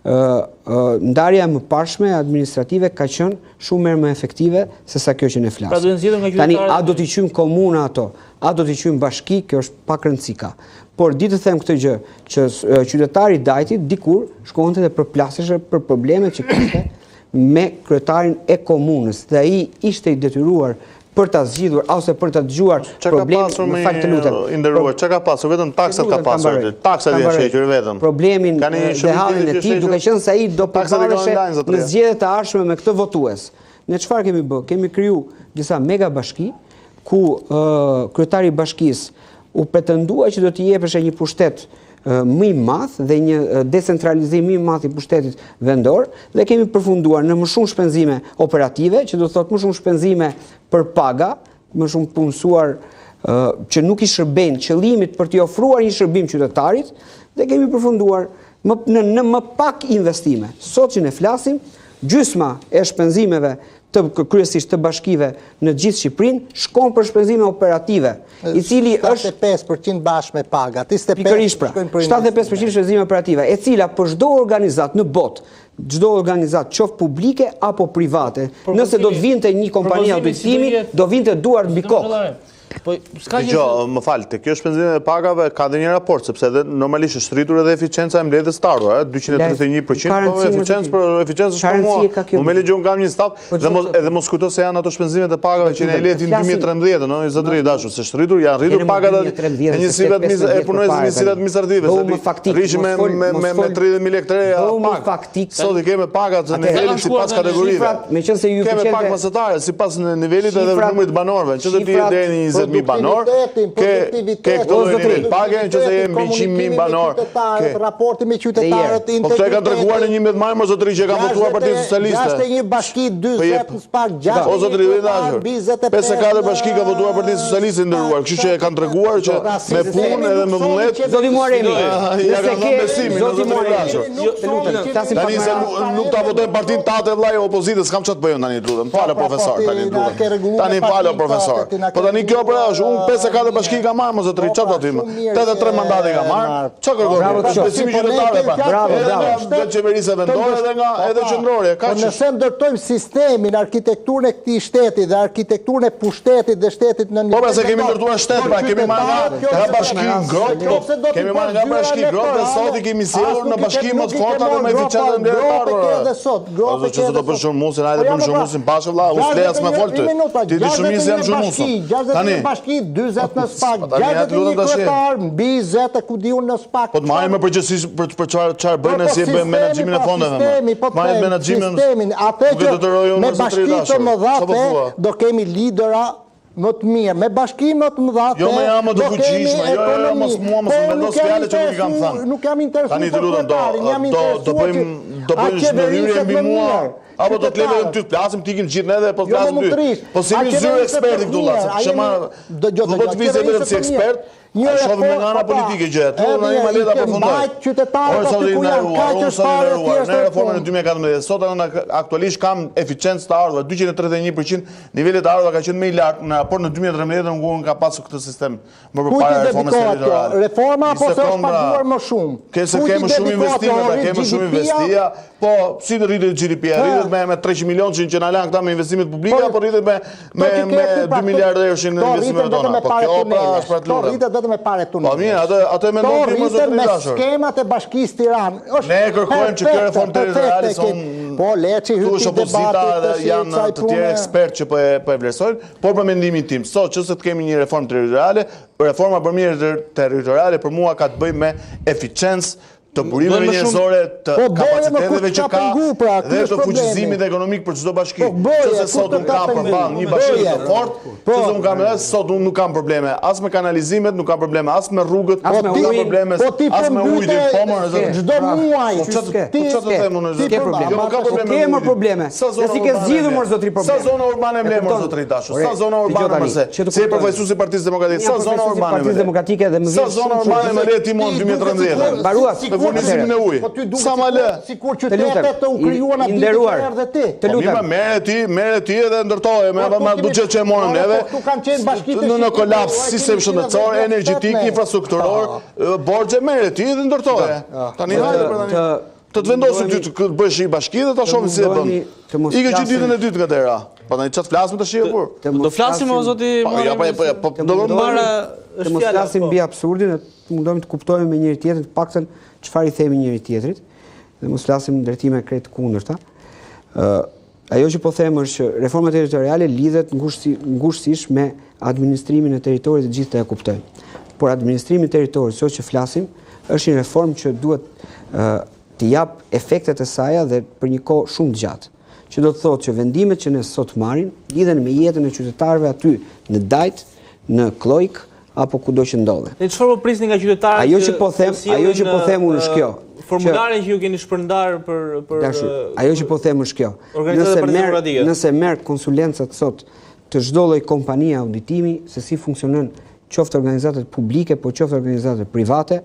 ndarja më parshme administrative ka qenë shumë më efektive se sa kjo që ne flasim. Tani, a do t'i qymë komuna ato, a do t'i qymë bashki, kjo është pak rëndësika. Por ditë të them këtë gjë, që qytetari Dajtit dikur shkonte dhe përplaseshe për problemet që kishte me kryetarin e komunës, dhe ai ishte i detyruar për ta zgjidhur ose për ta dëgjuar problemin, më fal të lutem. Çka ka pasur? Vetëm taksat ka pasur. Taksat janë hequr vetëm. Problemin dhe hallin e tij, duke qenë se ai do përbaleshe në zgjedhjet e ardhshme me këtë votues. Ne çfarë kemi bë? Kemi kriju disa mega bashki ku kryetari i bashkisë u pretendua që do t'i jepeshe një pushtet më i madh dhe një decentralizim më i madh i pushtetit vendor, dhe kemi përfunduar në më shumë shpenzime operative, që do të thotë më shumë shpenzime për paga, më shumë punësuar që nuk i shërbejnë qëllimit për t'i ofruar një shërbim qytetarit, dhe kemi përfunduar në më pak investime. Sot që ne flasim, gjysma e shpenzimeve kryesisht të bashkive në gjithë Shqipërinë shkon për shpenzime operative, i cili është 75% bashkë me pagat. Pikërisht pra, 75% shpenzime operative, e cila për çdo organizat në botë, çdo organizat qoftë publike apo private, nëse do të vinte një kompani auditimi, do vinte duar mbi kokë. Më falë, të kjo shpenzime e pagave ka dhe një raport, sepse normalisht është rritur edhe eficienca e mbledhjes të ardhur, 231%, po eficiencë është për mua. Më me legjun kam një staf, edhe mos kujto se janë ato shpenzimet e pagave që ne e letin 2013, në 23 dashur, se është rritur, janë rritur pagat e njësive e punojës njësive administrative, se rishim me 30.000 lektre pag. Sot i keme pagat në nivellit si pas kategorive. Keme pag masetare, si pas nivellit edhe numrit banorve, që të t'i dhe një 20.000 banor, ke këto në nivel page, që se jemë 100.000 banor. Raporti me qytetarët Po këto e kanë treguar në 11 maj, më zotëri që e kanë votuar Partitë Socialiste. 61 bashki, 20 në spak, 6 O zotëri, 54 bashki ka votuar Partitë Socialiste ndërruar, kështu që e kanë treguar që me punë edhe me vullnet. Zoti Muharremi, ja kanë dhënë besimin, Zoti Muharremi. Tani se nuk ta votojnë partinë tatë vllai opozitës, s'kam çat bëjon tani lutem. Falë profesor, tani falë profesor. Po tani kjo është, unë 54 bashki ka marrë, më zotëri, qatë aty më? 83 mandate ka marrë, që kërgoni? Besimi qytetarëve pa. Edhe qeverisë vendore edhe qendrore. Nëse ndërtojmë sistemin, arkitekturën e këtij shteti dhe arkitekturën e pushtetit dhe shtetit në një... Po, se kemi ndërtuar shtet, pra, kemi marrë nga bashki grot, kemi marrë nga bashki grot dhe sot i kemi sjellur në bashki më të forta dhe më eficiente në ndërtarë. Që do për shurmusin, hajde për shurmusin, bashkë vlla, u flejas me fol ty. Ti di shumë se jam shurmusin. Bashki 40 në spak, 61 kryetar, mbi 20 ku diun në spak. Po të marrim me përgjegjësi për çfarë bëjnë si e bën menaxhimin e fondeve. Marrim menaxhimin. Atë që me bashki të mëdha do kemi lidera më të mirë, me bashki më të mëdha. Jo më jam më të fuqishme, jo mos vendos fjalë që nuk i kam thënë. Nuk jam interesuar. Tani të lutem do bëjmë zhvillime mbi mua. Apo do të lejmë ty të plasim, ti gjithë ne dhe po të plasim ty. Po si një zyrë eksperti këtu lasë, do të vizë e si ekspert, a shodhëm nga ana politike gjë, tu në një maleta përfundoj. Në reformën e 2014, sot aktualisht kam eficiencë të ardhur, 231%, nivellet të ardhur ka qenë më i lartë në raport në 2013 në ka pasur këtë sistem më përpara reformës territoriale. Reforma apo se është paguar më shumë? Kemë shumë investime, kemë shumë investia, po si të rritet GDP-a, rritet me 300 milion që na lanë këta me investimet publike, apo rritet me 2 miliardë euro në investimet tona. Po kjo pra është për të lutem. Vetëm me pare tunë. Po mirë, atë mendon ti më zotëri dashur. Me skemat e Bashkisë Tiranë. Ne kërkojmë që kjo reformë territoriale son po leçi hyti debatit janë të tjerë ekspertë që po e vlerësojnë, por për mendimin tim, sot që se të kemi një reformë territoriale, reforma për mirë territoriale për mua ka të bëjë me eficiencë të burimeve njerëzore, të kapaciteteve që ka dhe të fuqizimit ekonomik për çdo bashki. Nëse sot unë kam përballë një bashki të fortë, nëse unë kam sot unë nuk kam probleme as me kanalizimet, nuk kam probleme as me rrugët, nuk kam probleme as me ujin, çdo muaj. Ti ke probleme. Jo ka probleme. Ke probleme. Si ke zgjidhur më zotri probleme. Sa zona urbane mbledh më zotri dashur. Sa zona urbane mëse. Si e përfaqësuesi i Partisë Demokratike. Sa zona urbane. Partisë Demokratike dhe më vjen. Sa zona urbane më le timon 2013. Mbaruat. Furnizimin e ujit. Sa ma lë? Sikur qytetet të u krijuan aty të erdhe ti. Të lutem. Merre ti edhe ndërtoje me buxhet që e morëm neve. Tu kanë qenë bashkitë në kolaps sistem shëndetësor, energjetik, infrastrukturor, borxhe merre ti dhe ndërtoje. Tani hajde për tani. Të vendosëm ty të bësh i bashki dhe të shohim si e bën. Ike që ditën e dytë nga dera. Po tani çfarë flasim tash e burr? Do flasim o zoti të mos flasim mbi absurdin, të mundohemi të kuptojmë me njëri tjetrin, të paktën çfarë i themi njëri tjetrit, dhe mos flasim në drejtime krejt kundërta. Ajo që po them është që reforma territoriale lidhet ngushësisht me administrimin e territorit, të gjithë të e kuptojnë. Por administrimi i territorit, sot që flasim, është një reformë që duhet të jap efektet e saj dhe për një kohë shumë të gjatë. Që do të thotë që vendimet që ne sot marrin lidhen me jetën e qytetarëve aty në Dajt, në Klojk apo kudo që ndodhen. Ne çfarë po prisni nga qytetarët? Ajo që po them unë është kjo. Formularin që ju keni shpërndar për ajo që po them është kjo. Nëse merr konsulencat sot të çdo lloj kompanie auditimi se si funksionon qoftë organizatat publike po qoftë organizatat private,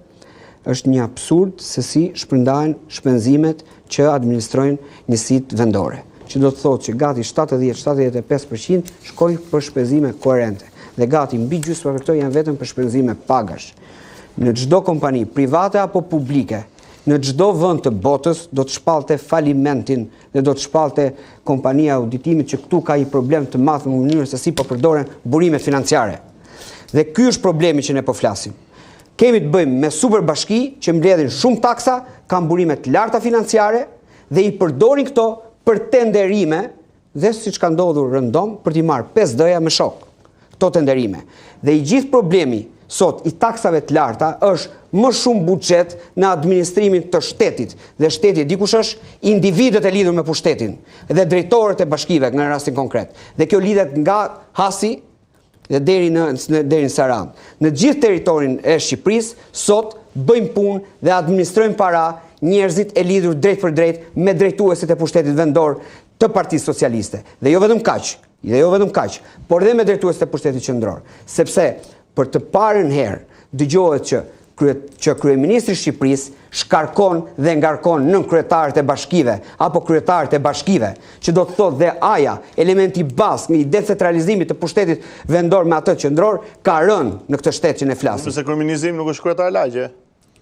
është një absurd se si shpërndahen shpenzimet që administrojnë njësitë vendore. Që do të thotë që gati 70-75% shkojnë për shpenzime koherente dhe gati mbi gjysma për këto janë vetëm për shpenzime pagash. Në çdo kompani private apo publike, në çdo vend të botës do të shpallte falimentin dhe do të shpallte kompania auditimit që këtu ka një problem të madh në mënyrën se si po përdoren burimet financiare. Dhe ky është problemi që ne po flasim. Kemi të bëjmë me superbashki që mbledhin shumë taksa, kanë burime të larta financiare dhe i përdorin këto për tenderime dhe siç ka ndodhur rëndom për t'i marrë 5D-ja me shok. Këto tenderime. Dhe i gjithë problemi sot i taksave të larta është më shumë buxhet në administrimin të shtetit. Dhe shteti dikush është individët e lidhur me pushtetin dhe drejtorët e bashkive në rastin konkret. Dhe kjo lidhet nga Hasi dhe deri në Sarandë. Në gjithë territorin e Shqipërisë sot bëjmë punë dhe administrojmë para njerëzit e lidhur drejt për drejt me drejtuesit e pushtetit vendor të Partisë Socialiste. Dhe jo vetëm kaq, por dhe me drejtuesit e pushtetit qendror. Sepse për të parën herë dëgjohet që kryeministri i Shqipërisë shkarkon dhe ngarkon nën kryetarët e bashkive apo kryetarët e bashkive, që do të thotë dhe aja, elementi bazë i decentralizimit të pushtetit vendor me atë qendror, ka rënë në këtë shtet që ne flasim. Sepse kryeministri nuk është kryetar lagje.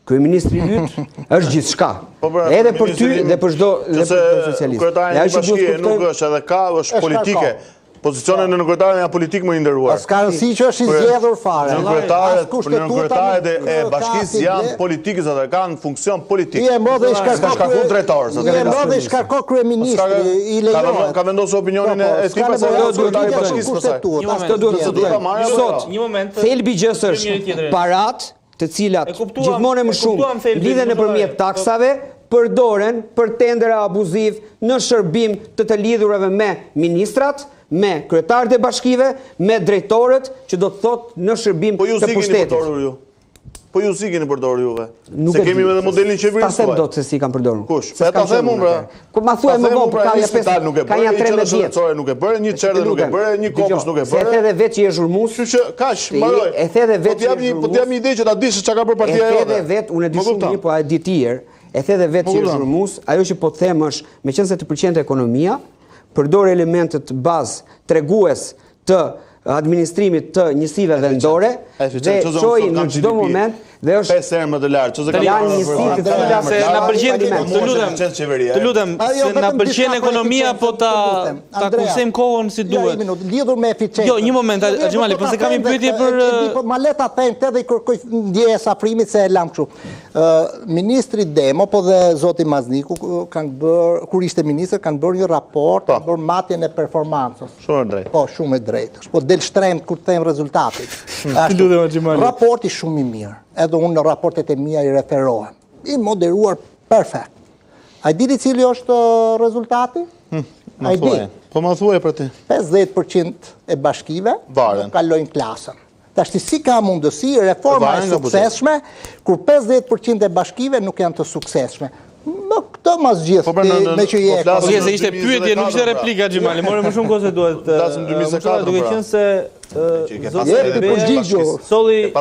Kryeministri yt është gjithçka. Edhe për ty dhe për çdo socialist. Kryetari i bashkisë nuk është edhe ka është politike. Pozicionet në kryetarin janë politikë më inderuar. S'ka rëndësi që është i zgjedhur fare. Në kryetaret e bashkisë janë politikës atë kanë funksion politik. I e modhe i shkarkon drejtor. I e modhe i shkarkon kryeministri i lejohet. Ka vendosur opinionin e tij pas kryetarit të bashkisë pastaj. Këtë duhet të thotë. Sot thelbi i gjës është parat, të cilat gjithmonë më shumë lidhen nëpërmjet taksave, përdoren për tendera abuziv në shërbim të lidhurave me ministrat, me kryetarët e bashkive, me drejtorët që do të thotë në shërbim të pushtetit. Po ju si keni përdorur juve? Se kemi edhe modelin qeverisë. Ta them dot se si kanë përdorur. Kush? Se ta them unë pra. Ku ma thuaj më vonë ka ja 5. Ka ja 13 vjet. Nuk e bëre, një çerdhe nuk e bëre, një kopës nuk e bëre. Se the edhe vetë që je zhurmues. Kështu që kaq, mbaroj. E the edhe vetë. Po jam një ide që ta dish se çka ka bërë partia jote. E the edhe vetë, unë e di shumë mirë, po a e di ti herë. E the edhe vetë që je zhurmues, ajo që po them është, meqense të pëlqente ekonomia, përdor elementet bazë tregues të administrimit të njësive vendore dhe çoi në çdo moment dhe është 5 herë më të lartë. Janë njësi të cilat na pëlqen, të lutem, se na pëlqen ekonomia, po ta kusojmë kohën si duhet. Lidhur me eficiencë. Jo, një moment, Xhamali, po se kam një pyetje për ma le ta them këtë dhe i kërkoj ndjeje sa primit se e lam kështu. Ministri Demo po dhe zoti Mazniku kanë bërë, kur ishte ministër, kanë bërë një raport, kanë bërë matjen e performancës. Shumë e drejtë. Po, shumë e drejtë. Po del shtremt kur them rezultatit. Raporti shumë i mirë. Edhe unë në raportet e mia i referohem. I moderuar perfekt. A i dini cili është rezultati? A i di? Po ma thuaj për ti. 50% e bashkive kalojnë klasën. Tashti si ka mundësi reforma e suksesshme, kur 50% e bashkive nuk janë të suksesshme. Në këto mas gjithë, me që je... Po se ishte pyetje, nuk ishte replika, Xhamali. More më shumë kohë se duhet... Duke qenë se... Solli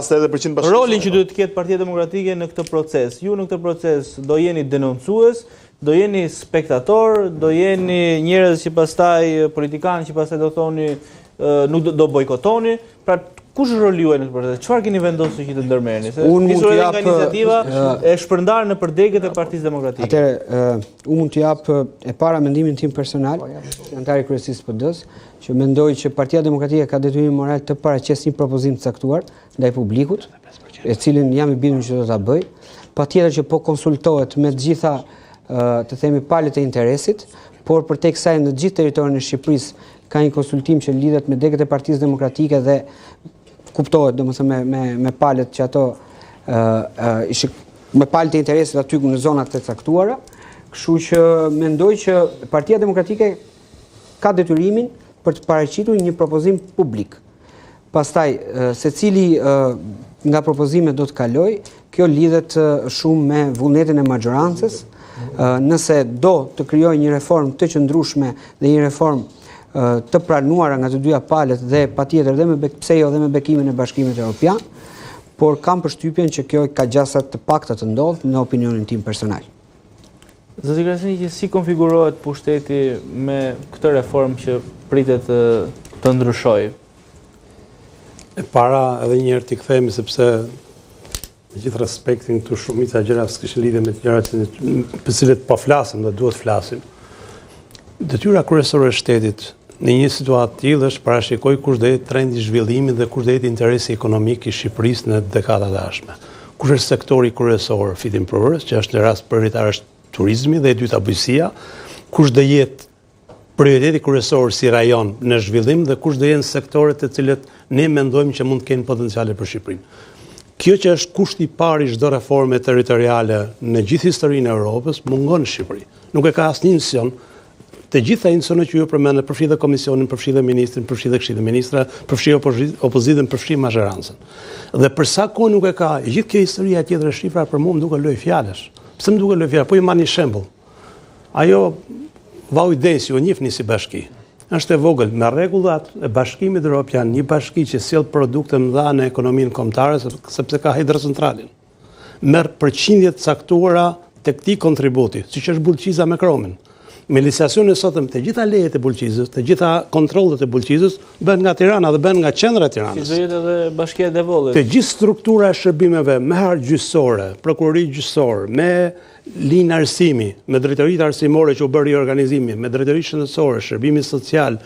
rolin që duhet të ketë Partia Demokratike në këtë proces. Ju në këtë proces do jeni denoncues, do jeni spektator, do jeni njerëz që pastaj politikanë që pastaj do thoni nuk do bojkotoni, pra kush roli juaj në këtë proces? Çfarë keni vendosur që të ndërmerrni? Se unë mund të jap nga iniciativa e shpërndarë në përdegët e Partisë Demokratike. Atëherë, unë mund të jap e para mendimin tim personal, anëtari i kryesisë PD-s, që mendoj që Partia Demokratike ka detyrim moral të paraqesë një propozim të caktuar ndaj publikut, e cilin jam i bindur që do ta bëj. Patjetër që po konsultohet me të gjitha, të themi, palët e interesit, por përtek kësaj në gjithë territorin e Shqipërisë ka një konsultim që lidhet me degët e Partisë Demokratike dhe kuptohet domethënë me palët që ato me palët e interesit aty në zonat e caktuara, kështu që mendoj që Partia Demokratike ka detyrimin për të paraqitur një propozim publik. Pastaj secili nga propozimet do të kaloj, kjo lidhet shumë me vullnetin e majorancës. Nëse do të krijojë një reformë të qëndrueshme dhe një reformë të pranuara nga të dyja palët dhe patjetër dhe me bekimin e Bashkimit Evropian, por kam përshtypjen që kjo ka gjasa të pakta të ndodhë në opinionin tim personal. Zoti Krasniqi, si konfigurohet pushteti me këtë reformë që pritet të ndryshojë? E para edhe një herë t'i kthehemi sepse me gjithë respektin këtu shumica gjëra s'kishin lidhje me të gjërat për cilët po flasim dhe duhet flasim. Detyra kryesore e shtetit në një situatë tillë është parashikoj kush do jetë trendi i zhvillimit dhe kush do jetë interesi ekonomik i Shqipërisë në dekadat e ardhshme. Kush është sektori kryesor fitimprurës, që është në rast prioritar është turizmi dhe e dyta bujqësia, kush do jetë prioriteti kryesor si rajon në zhvillim dhe kush do jenë sektorët të cilët ne mendojmë që mund të kenë potenciale për Shqipërinë. Kjo që është kushti i parë i çdo reforme territoriale në gjithë historinë e Europës mungon në Shqipëri. Nuk e ka asnjë mision. Të gjitha institucionet që ju përmendët, përfshi dhe komisionin, përfshi dhe ministrin, përfshi dhe Këshilli Ministra, përfshi opozitën, përfshi mazhorancën. Dhe për sa kohë nuk e ka, gjithë kjo historia tjetër e shifra për mua më duket lojë fjalësh. Pse më duket lojë fjalësh? Po ju marr një shembull. Ajo Vau i Desi, u njihni si bashki. Është e vogël me rregullat e Bashkimit Evropian, një bashki që sjell produkte të mëdha në ekonominë kombëtare sepse ka hidrocentralin. Merr përqindje të caktuara tek këtij kontributi, siç është bulqiza me kromin. Me licitacionin e sotëm të gjitha lejet e bulqizës, të gjitha kontrollet e bulqizës bën nga Tirana dhe bën nga qendra e Tiranës. Si do jetë edhe Bashkia e Devollit. Të gjithë struktura e shërbimeve me hartë gjyqësore, prokurori gjyqësor, me linë arsimi, me drejtoritë arsimore që u bë riorganizimi, me drejtori shëndetësore, shërbimi social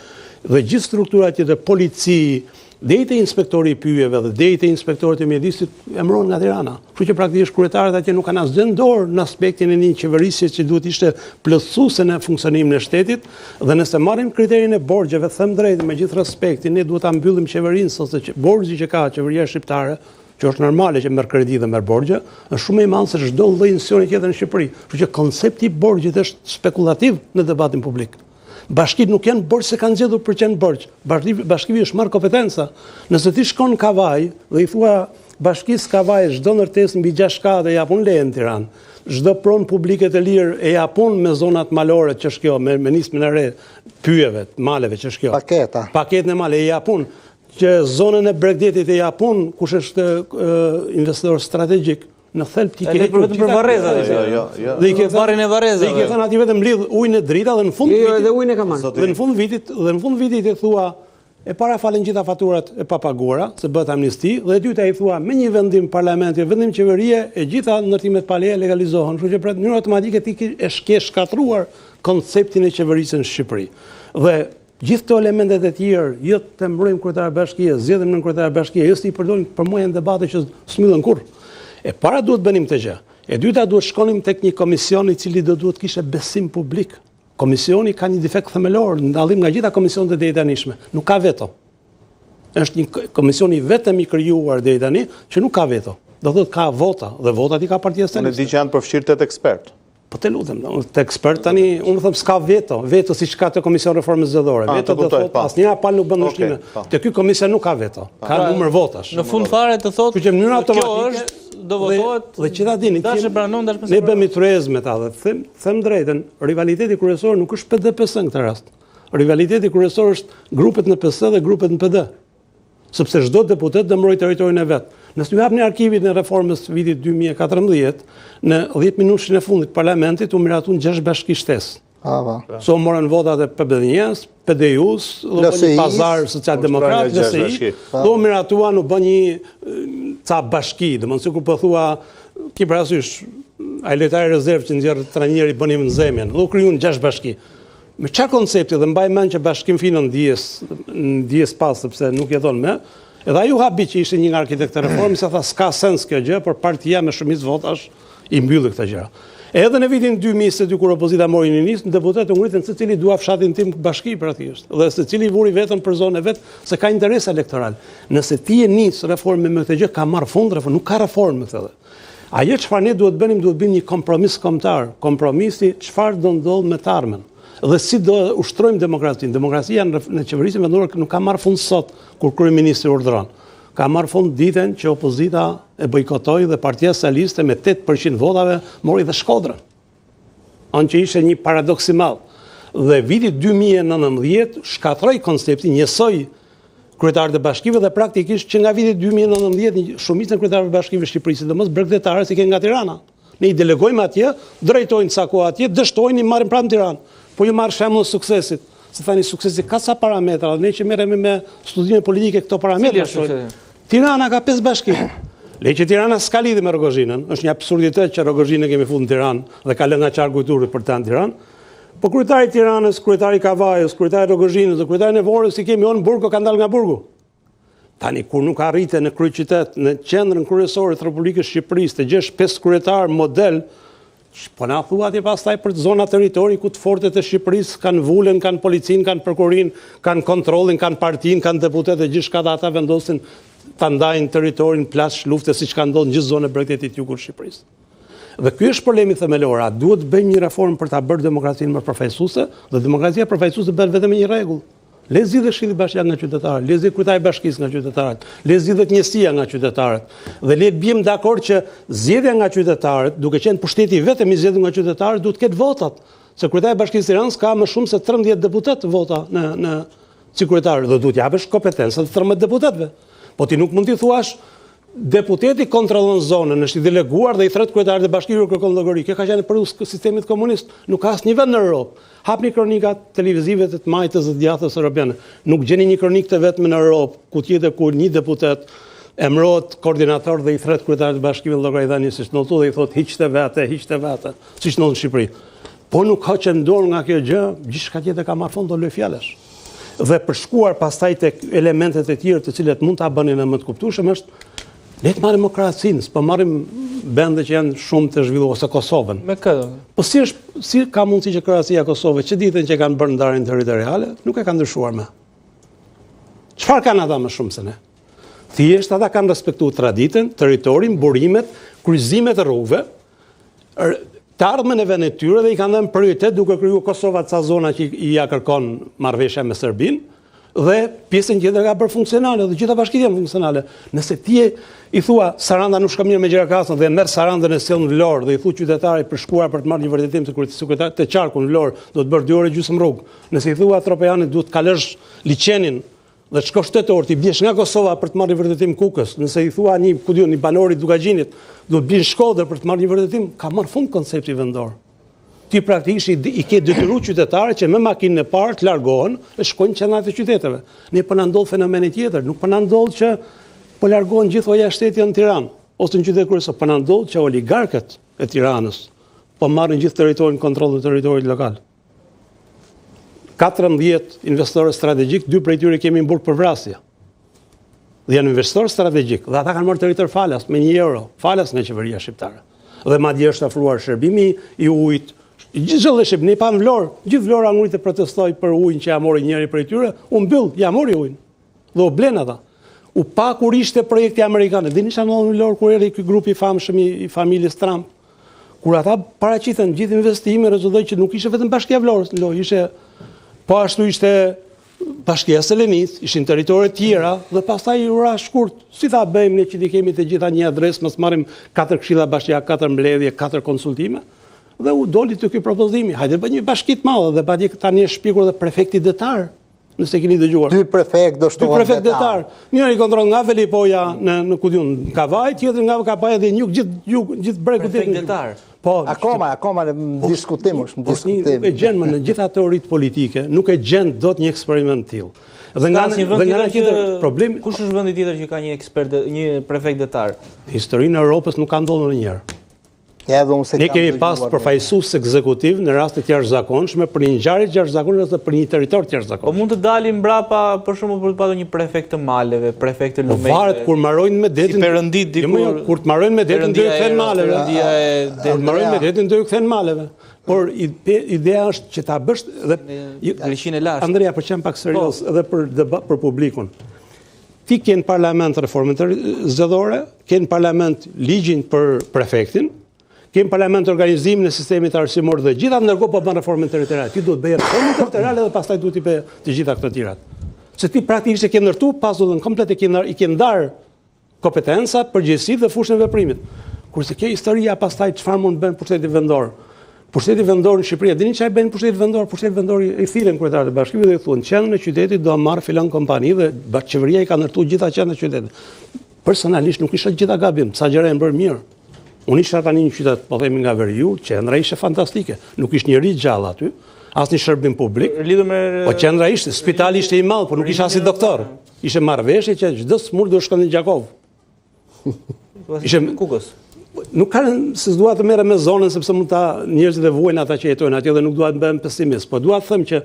dhe gjithë strukturat tjetër, polici, deri te inspektori i pyjeve dhe deri te inspektorët e mjedisit emërohen nga Tirana. Kështu që praktikisht kryetarët atje nuk kanë asgjë dorë në aspektin e një qeverisje që duhet ishte plotësuese në funksionimin e shtetit, dhe nëse marrim kriterin e borxheve, them drejt me gjithë respektin, ne duhet ta mbyllim qeverinë ose borxhi që ka qeveria shqiptare, që është normale që merr kredi dhe merr borxhe, është shumë më i madh se çdo lloj institucioni tjetër në Shqipëri. Kështu që koncepti i borxhit është spekulativ në debatin publik. Bashkitë nuk janë borxh se kanë zgjedhur për qenë borxh. Bashkimi është marrë kompetenca. Nëse ti shkon në Kavaj dhe i thua bashkisë Kavaj çdo ndërtesë mbi 6 katë e japun leje në Tiranë, çdo pronë publike të lirë e japun me zonat malore që është kjo, me nismën e re pyjeve, maleve që është kjo. Paketën e male e japun, që zonën e Bregdetit e japun, kush është investitor strategjik. Në thelb ti ke për Varreza. Dhe i ke Varrin e Varrezës. Dhe i ke thënë aty vetëm mbledh ujin e drita dhe në fund edhe ujin e ka marrë. Dhe në fund vitit e thua e para falen gjitha faturat e papaguara, se bëhet amnisti, dhe e dyta i thua me një vendim parlamenti, vendim qeverie, e gjitha ndërtimet pa leje legalizohen. Kështu që në mënyrë automatike ti e shkatruar konceptin e qeverisë në Shqipëri. Dhe gjithë këto elementet e tjerë, jo të mbrojmë kryetar bashkie, zgjedhim në kryetar bashkie, jo si i përdorim për mua janë debate që s'myllen kurrë. E para duhet bënim të gjë. E dyta duhet shkonim tek një komision i cili duhet kishte besim publik. Komisioni ka një defekt themelor në dallim nga gjitha komisionet e deri tanishme. Nuk ka veto. Është një komision i vetëm i krijuar deri tani që nuk ka veto. Do thotë ka vota dhe votat i ka Partia Socialiste. Unë di që janë përfshirë 8 ekspertë. Po të lutem, të ekspert tani, unë them s'ka veto si që ka të Komision Reformës Zgjedhore. Veto do thotë asnjëra palë nuk bën ndryshime. Te ky komision nuk ka veto. Ka numër votash. Në fund fare të thotë që në mënyrë automatike do votohet. Dhe që ta dini, ne bëmi truez me ta dhe them drejtën, rivaliteti kryesor nuk është PD-PS në këtë rast. Rivaliteti kryesor është grupet në PS dhe grupet në PD. Sepse çdo deputet dëmroi territorin e vet. Nëse ju hapni arkivit në reformës vitit 2014, në 10 minutë e fundit të parlamentit u miratun 6 bashki shtesë. So morën votat e PBDN-s, PDU-s, do bën një pazar social-demokrat, LSI, do miratuan u bën një ca bashki, domethënë sikur po thua, ki parasysh, ai lojtari rezervë që nxjerr trajneri bënim në zemën, do krijuan 6 bashki. Me çfarë koncepti dhe mbaj mend që Bashkim Fino ndjes pas sepse nuk jeton më. Edhe ai u habi që ishte një nga arkitektët e reformës, sa tha s'ka sens kjo gjë, por partia me shumicë votash i mbylli këtë gjë. Edhe në vitin 2022 kur opozita mori në nis, deputetët u ngritën secili dua fshatin tim bashki praktikisht. Dhe secili vuri vetëm për zonën e vet se ka interes elektoral. Nëse ti e nis reformën me këtë gjë, ka marr fund reformë, nuk ka reformë me këtë. Ajo çfarë ne duhet bëjmë një kompromis kombëtar. Kompromisi çfarë do ndodh me të ardhmen. Dhe si do ushtrojmë demokracinë. Demokracia në qeverisin vendore nuk ka marr fund sot kur kryeministri urdhëron. Ka marrë fund ditën që opozita e bojkotoi dhe Partia Socialiste me 8% votave mori dhe Shkodrën. Anë që ishte një paradoks i madh. Dhe viti 2019 shkatroi konceptin, njësoj kryetarët e bashkive dhe praktikisht që nga viti 2019 shumica e kryetarëve të bashkive shqipërisë, sidomos bregdetarët i kanë nga Tirana. Ne i delegojmë atje, drejtojnë sa kohë atje, dështojnë i marrin pranë Tiranë. Po ju marr shembull suksesit. Se thani suksesi ka sa parametra, ne që merremi me studime politike këto parametra. Tirana ka 5 bashki. Le që Tirana s'ka lidhje me Rogozhinën, është një absurditet që Rogozhinën kemi futur në Tiranë dhe ka lënë nga qarku i turrit për të në Tiranë. Po kryetari i Tiranës, kryetari i Kavajës, kryetari i Rogozhinës dhe kryetari i Vorës si kemi on Burgo ka ndalë nga Burgu. Tani kur nuk arrite në kryeqytet, në qendrën kryesore të Republikës Shqipërisë të gjesh 5 kryetar model, po na thua atje pastaj për zona territori ku të fortet e Shqipërisë kanë vulën, kanë policinë, kanë prokurin, kanë kontrollin, kanë partinë, kanë deputetë, gjithçka ata vendosin ta ndajnë territorin plaç lufte siç ka ndodhur në gjithë zonën e bregdetit jugut të Shqipërisë. Dhe ky është problemi themelor, a duhet të bëjmë një reformë për ta bërë demokracinë më përfaqësuese, dhe demokracia përfaqësuese bëhet vetëm me një rregull. Le zgjidhet Këshilli Bashkiak nga qytetarët, le zgjidhet kryetari i bashkisë nga qytetarët, le zgjidhet njësia nga qytetarët. Dhe le të bijmë dakord që zgjedhja nga qytetarët, duke qenë pushteti vetëm i zgjedhur nga qytetarët, duhet të ketë votat. Se kryetari i bashkisë së Tiranës ka më shumë se 13 deputet vota në si kryetar dhe duhet japësh kompetencat 13 deputetëve. Po ti nuk mund t'i thuash deputeti kontrollon zonën, është i deleguar dhe i thret kryetarit e bashkisë kërkon llogari. Kjo ka qenë për sistemit komunist. Nuk ka asnjë vend në Europë. Hapni kronikat televizive të majtës dhe djathtës europiane. Nuk gjeni një kronikë të vetme në Europë ku tjetër ku një deputet emërohet koordinator dhe i thret kryetarit të bashkisë llogaridhani siç ndodh dhe i thot hiqte vete, siç ndodh në Shqipëri. Po nuk ka që ndor nga kjo gjë, gjithçka tjetër ka marrë fund do lloj fjalësh. Dhe përshkuar pastaj tek elementet e tjera të cilat mund ta bënin më të kuptueshëm është le të marrim demokracinë, s'po marrim bende që janë shumë të zhvilluar ose Kosovën. Me këtë. Po si ka mundësi që krahasia e Kosovës, që ditën që kanë bërë ndarjen territoriale, nuk e kanë ndryshuar më. Çfarë kanë ata më shumë se ne? Thjesht ata kanë respektuar traditën, territorin, burimet, kryqëzimet e rrugëve, të ardhmen e vend e tyre dhe i kanë dhënë prioritet duke krijuar Kosova ca zona që i ja kërkon marrëveshja me Serbinë. Dhe pjesën tjetër ka bërë funksionale, dhe gjitha bashkitë janë funksionale. Nëse ti i thua Saranda nuk shkon mirë me Gjerakasën dhe merr Sarandën e sjell në Vlorë dhe i thu qytetarit për shkuar për të marrë një vërtetim të kryetarit të qarku në Vlorë, do të bërë 2 orë gjysmë rrugë. Nëse i thua Tropejanit duhet të kalësh liçenin dhe të shkosh tetor, ti biesh nga Kosova për të marrë një vërtetim Kukës. Nëse i thua një banor i Dugaxhinit duhet të biesh Shkodër për të marrë një vërtetim, ka marrë fund koncepti vendor. Ti praktikisht i ke detyruar qytetarët që me makinën e parë të largohen e shkojnë në qendrat e qyteteve. Ne po na ndodh fenomeni tjetër, nuk po na ndodh që po largohen gjithë oja shteti në Tiranë ose në qytet kryesor, po na ndodh që oligarkët e Tiranës po marrin gjithë territorin kontroll të territorit lokal. 14 investorë strategjik, 2 prej tyre kemi në burg për vrasje. Dhe janë investorë strategjik, dhe ata kanë marrë territor falas me 1 euro, falas nga qeveria shqiptare. Dhe madje është ofruar shërbimi i ujit. Gjithë Shqipëri, ne pa në Vlorë, gjithë Vlora nguri të protestoi për ujin që ja mori njëri prej tyre, u mbyll, ja mori ujin. Dhe u blen ata. U pa kur ishte projekti amerikan. Dini çfarë ndodhi në Vlorë kur erdhi ky grup i famshëm i familjes Trump. Kur ata paraqiten gjithë investimin, rezultoi që nuk ishte vetëm Bashkia e Vlorës, ishte po ashtu ishte Bashkia e Selenis, ishin territore të tjera dhe pastaj u ra shkurt. Si ta bëjmë ne që ti kemi të gjitha një adresë, mos marrim 4 këshilla bashkia, 4 mbledhje, 4 konsultime? Dhe u doli të ky propozimi. Hajde bëjmë një bashki të madhe dhe padje tani është shpikur dhe prefekti detar. Nëse keni dëgjuar. 2 prefekt do shtohen. 2 prefekt detar. Njëri kontroll nga Velipoja në Kudjun, Kavaj, tjetri nga Kapaja dhe Njuk, gjithë bregu prefekt detar. Akoma në diskutim është, në diskutim. Nuk e gjenë më në gjitha teoritë politike, nuk e gjenë do të një eksperiment tillë. Dhe nga një tjetër problem... Kush është vendi tjetër që ka një prefekt detar? Historinë e Europës nuk ka ndodhur ndonjëherë. Ne kemi pas përfaqësues ekzekutiv në raste të jashtëzakonshme për një ngjarje të jashtëzakonshme ose për një territor të jashtëzakonshëm. Po mund të dalim mbrapa për shembull për të pasur një prefekt të maleve, prefekt të lumeve. Varet kur marrojnë me detin. Si perëndit dikur. Kur të marrojnë me detin do i kthen maleve. Kur marrojnë me detin do i kthen maleve. Por ideja është që ta bësh dhe Greqinë e lashtë. Andrea, për çem pak serioz edhe për publikun. Ti ke në parlament reformën zgjedhore, ke në parlament ligjin për prefektin, kemë parlament organizimin e sistemit arsimor dhe gjitha ndërkohë po bën reformën territoriale. Ti duhet bëj reformën territoriale dhe pastaj duhet i bëj të gjitha këto tjerat. Se ti praktikisht e ke ndërtu, pas do të komplet i ke ndar kompetenca, përgjegjësi dhe fushën e veprimit. Kurse ke historia pastaj çfarë mund bën pushteti vendor. Pushteti vendor në Shqipëri, dini çfarë bën pushteti vendor? Pushteti vendor i thirrën kryetarët e bashkimit dhe i thonë, qendrën e qytetit do marr filan kompani dhe qeveria i ka ndërtuar gjitha qendrat e qytetit. Personalisht nuk isha gjitha gabim, sa gjëra e bërë mirë. Unë isha tani një qytet, po themi nga veriu, qendra ishte fantastike. Nuk ishte njëri gjallë aty, asnjë shërbim publik. Po qendra ishte, spitali ishte i madh, por nuk isha si doktor. Ishte marrëveshje që çdo smur do shkon në Gjakov. Ishte Kukës. Nuk ka se s'dua të merrem me zonën sepse mund ta njerëzit e vuajnë ata që jetojnë atje dhe nuk dua të bëhem pesimist, po dua të them që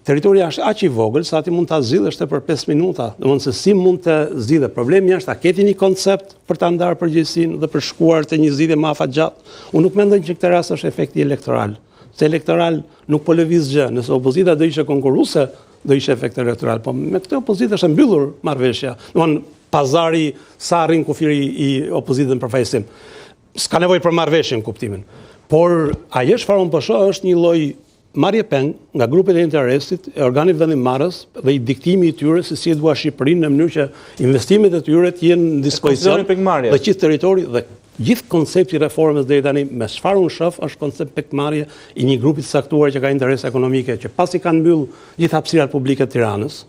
territoria është aq i vogël sa ti mund ta zgjidhësh për 5 minuta. Domthonë se si mund të zgjidhe. Problemi është a keti një koncept për ta ndarë përgjegjësinë dhe për shkuar te një zgjidhje më afatgjatë. Unë nuk mendoj që këtë rast është efekti elektoral. Se elektoral nuk po lëviz gjë. Nëse opozita do ishte konkurruese, do ishte efekt elektoral. Po me këtë opozitë është mbyllur marrëveshja. Domthonë pazari sa arrin kufiri i opozitën në përfaqësim. S'ka nevojë për marrëveshjen kuptimin. Por ajo çfarë unë po shoh është një lloj marrje peng nga grupet e interesit, e organit vendimmarrës dhe i diktimi i tyre se si e dua Shqipërinë në mënyrë që investimet e tyre të jenë në dispozicion dhe gjithë territori dhe gjithë koncepti i reformës deri tani me çfarë unë shoh është koncept pikmarrje i një grupi të caktuar që ka interese ekonomike që pasi kanë mbyll gjithë hapësirat publike të Tiranës